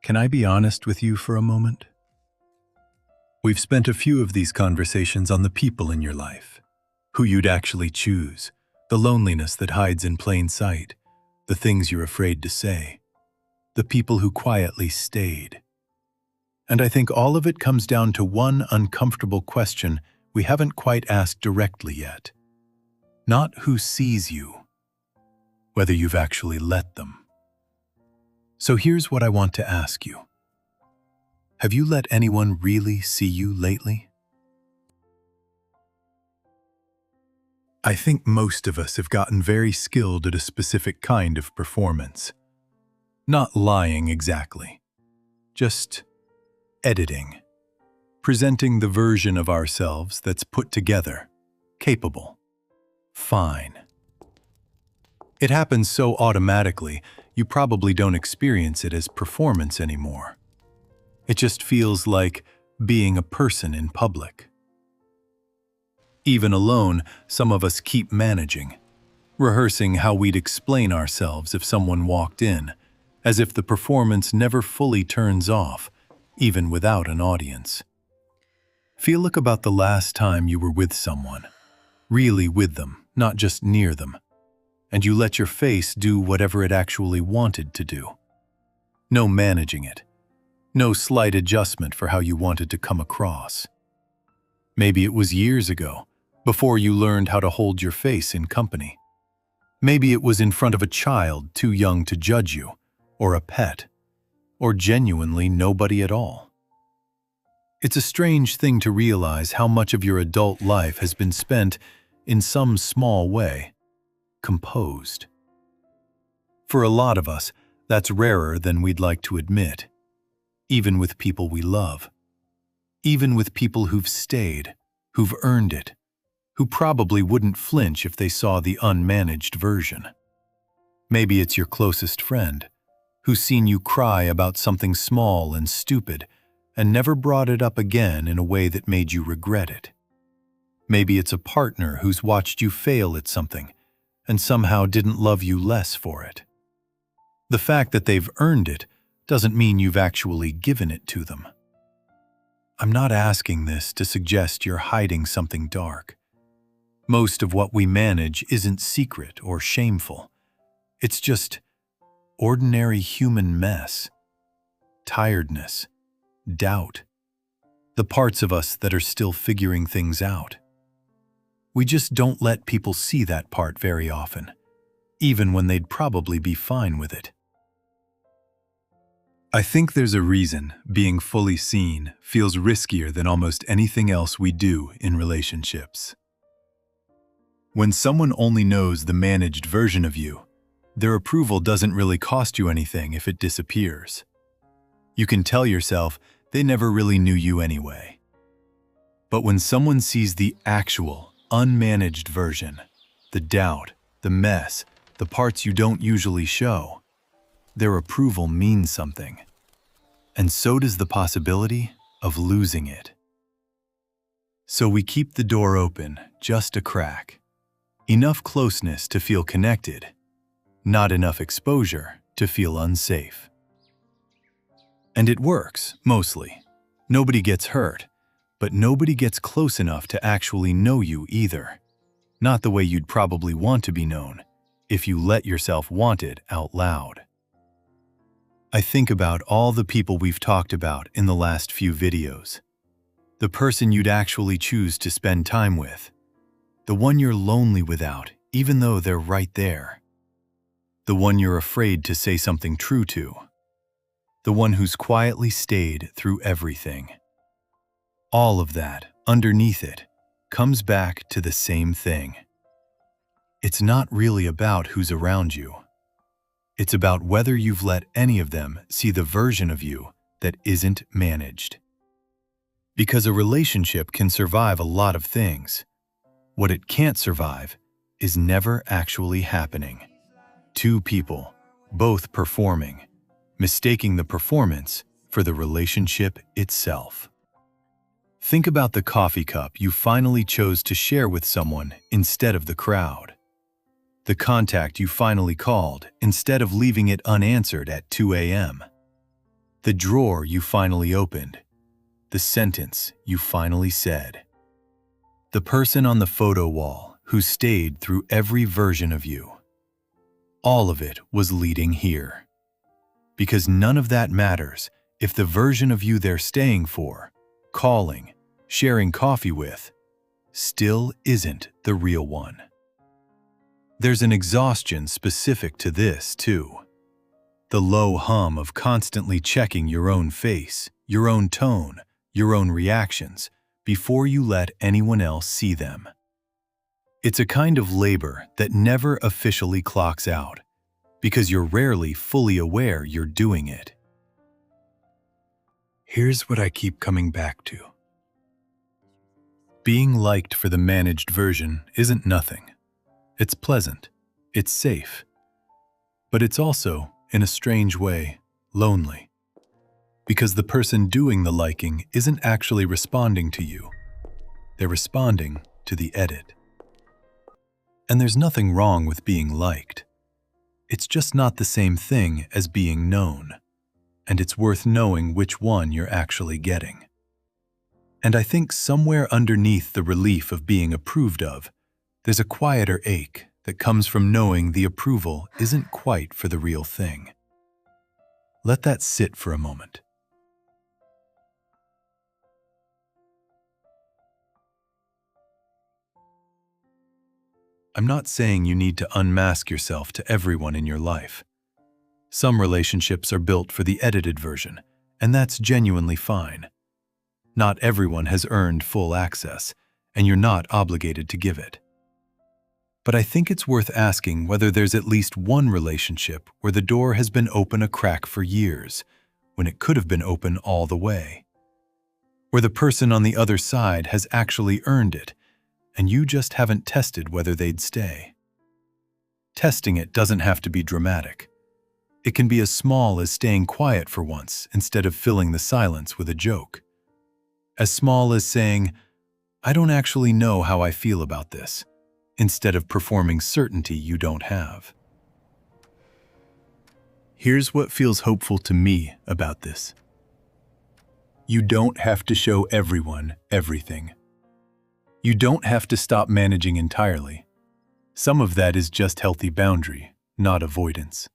Can I be honest with you for a moment? We've spent a few of these conversations on the people in your life, who you'd actually choose, the loneliness that hides in plain sight, the things you're afraid to say, the people who quietly stayed. And I think all of it comes down to one uncomfortable question we haven't quite asked directly yet. Not who sees you, whether you've actually let them. So here's what I want to ask you. Have you let anyone really see you lately? I think most of us have gotten very skilled at a specific kind of performance. Not lying exactly, just editing, presenting the version of ourselves that's put together, capable, fine. It happens so automatically, you probably don't experience it as performance anymore. It just feels like being a person in public. Even alone, some of us keep managing, rehearsing how we'd explain ourselves if someone walked in, as if the performance never fully turns off, even without an audience. Feel about the last time you were with someone, really with them, not just near them, and you let your face do whatever it actually wanted to do. No managing it. No slight adjustment for how you wanted to come across. Maybe it was years ago, before you learned how to hold your face in company. Maybe it was in front of a child too young to judge you, or a pet, or genuinely nobody at all. It's a strange thing to realize how much of your adult life has been spent, in some small way, composed. For a lot of us, that's rarer than we'd like to admit. Even with people we love. Even with people who've stayed, who've earned it, who probably wouldn't flinch if they saw the unmanaged version. Maybe it's your closest friend, who's seen you cry about something small and stupid and never brought it up again in a way that made you regret it. Maybe it's a partner who's watched you fail at something and somehow didn't love you less for it. The fact that they've earned it doesn't mean you've actually given it to them. I'm not asking this to suggest you're hiding something dark. Most of what we manage isn't secret or shameful. It's just ordinary human mess. Tiredness, doubt, the parts of us that are still figuring things out. We just don't let people see that part very often, even when they'd probably be fine with it. I think there's a reason being fully seen feels riskier than almost anything else we do in relationships. When someone only knows the managed version of you, their approval doesn't really cost you anything if it disappears. You can tell yourself they never really knew you anyway. But when someone sees the actual, unmanaged version, the doubt, the mess, the parts you don't usually show, their approval means something. And so does the possibility of losing it. So we keep the door open, just a crack. Enough closeness to feel connected, not enough exposure to feel unsafe. And it works, mostly. Nobody gets hurt, but nobody gets close enough to actually know you either. Not the way you'd probably want to be known, if you let yourself want it out loud. I think about all the people we've talked about in the last few videos. The person you'd actually choose to spend time with. The one you're lonely without, even though they're right there. The one you're afraid to say something true to. The one who's quietly stayed through everything. All of that, underneath it, comes back to the same thing. It's not really about who's around you. It's about whether you've let any of them see the version of you that isn't managed. Because a relationship can survive a lot of things. What it can't survive is never actually happening. Two people, both performing, mistaking the performance for the relationship itself. Think about the coffee cup you finally chose to share with someone instead of the crowd. The contact you finally called instead of leaving it unanswered at 2 a.m. The drawer you finally opened. The sentence you finally said. The person on the photo wall who stayed through every version of you. All of it was leading here. Because none of that matters if the version of you they're staying for, calling, sharing coffee with, still isn't the real one. There's an exhaustion specific to this, too. The low hum of constantly checking your own face, your own tone, your own reactions, before you let anyone else see them. It's a kind of labor that never officially clocks out, because you're rarely fully aware you're doing it. Here's what I keep coming back to. Being liked for the managed version isn't nothing. It's pleasant, it's safe, but it's also, in a strange way, lonely. Because the person doing the liking isn't actually responding to you. They're responding to the edit. And there's nothing wrong with being liked. It's just not the same thing as being known. And it's worth knowing which one you're actually getting. And I think somewhere underneath the relief of being approved of, there's a quieter ache that comes from knowing the approval isn't quite for the real thing. Let that sit for a moment. I'm not saying you need to unmask yourself to everyone in your life. Some relationships are built for the edited version, and that's genuinely fine. Not everyone has earned full access, and you're not obligated to give it. But I think it's worth asking whether there's at least one relationship where the door has been open a crack for years, when it could have been open all the way. Where the person on the other side has actually earned it, and you just haven't tested whether they'd stay. Testing it doesn't have to be dramatic. It can be as small as staying quiet for once instead of filling the silence with a joke. As small as saying, "I don't actually know how I feel about this," instead of performing certainty you don't have. Here's what feels hopeful to me about this. You don't have to show everyone everything. You don't have to stop managing entirely. Some of that is just healthy boundary, not avoidance.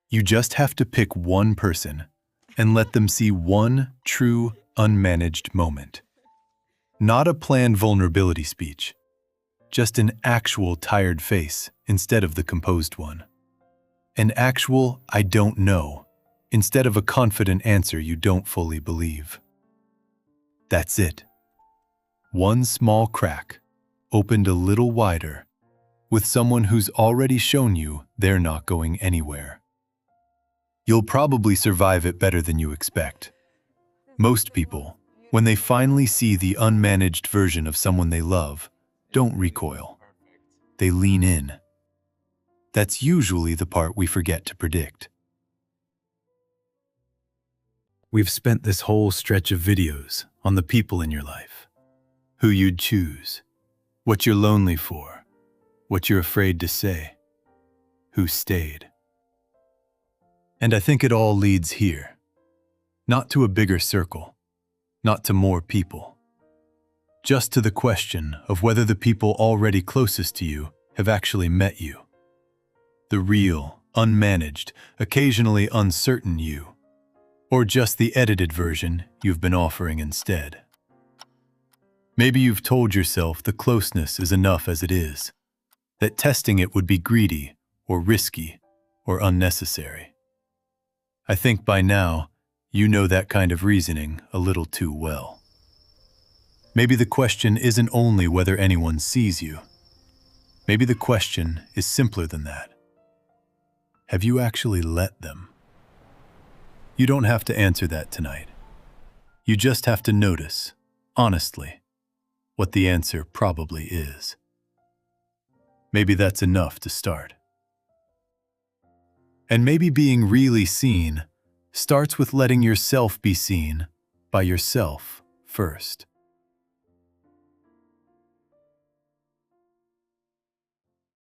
You just have to pick one person and let them see one true, unmanaged moment. Not a planned vulnerability speech, just an actual tired face instead of the composed one. An actual "I don't know" instead of a confident answer you don't fully believe. That's it. One small crack, opened a little wider, with someone who's already shown you they're not going anywhere. You'll probably survive it better than you expect. Most people, when they finally see the unmanaged version of someone they love, don't recoil. They lean in. That's usually the part we forget to predict. We've spent this whole stretch of videos on the people in your life. Who you'd choose, what you're lonely for, what you're afraid to say, who stayed. And I think it all leads here. Not to a bigger circle, not to more people. Just to the question of whether the people already closest to you have actually met you. The real, unmanaged, occasionally uncertain you. Or just the edited version you've been offering instead. Maybe you've told yourself the closeness is enough as it is, that testing it would be greedy or risky or unnecessary. I think by now, you know that kind of reasoning a little too well. Maybe the question isn't only whether anyone sees you. Maybe the question is simpler than that. Have you actually let them? You don't have to answer that tonight. You just have to notice, honestly, what the answer probably is. Maybe that's enough to start. And maybe being really seen starts with letting yourself be seen by yourself first.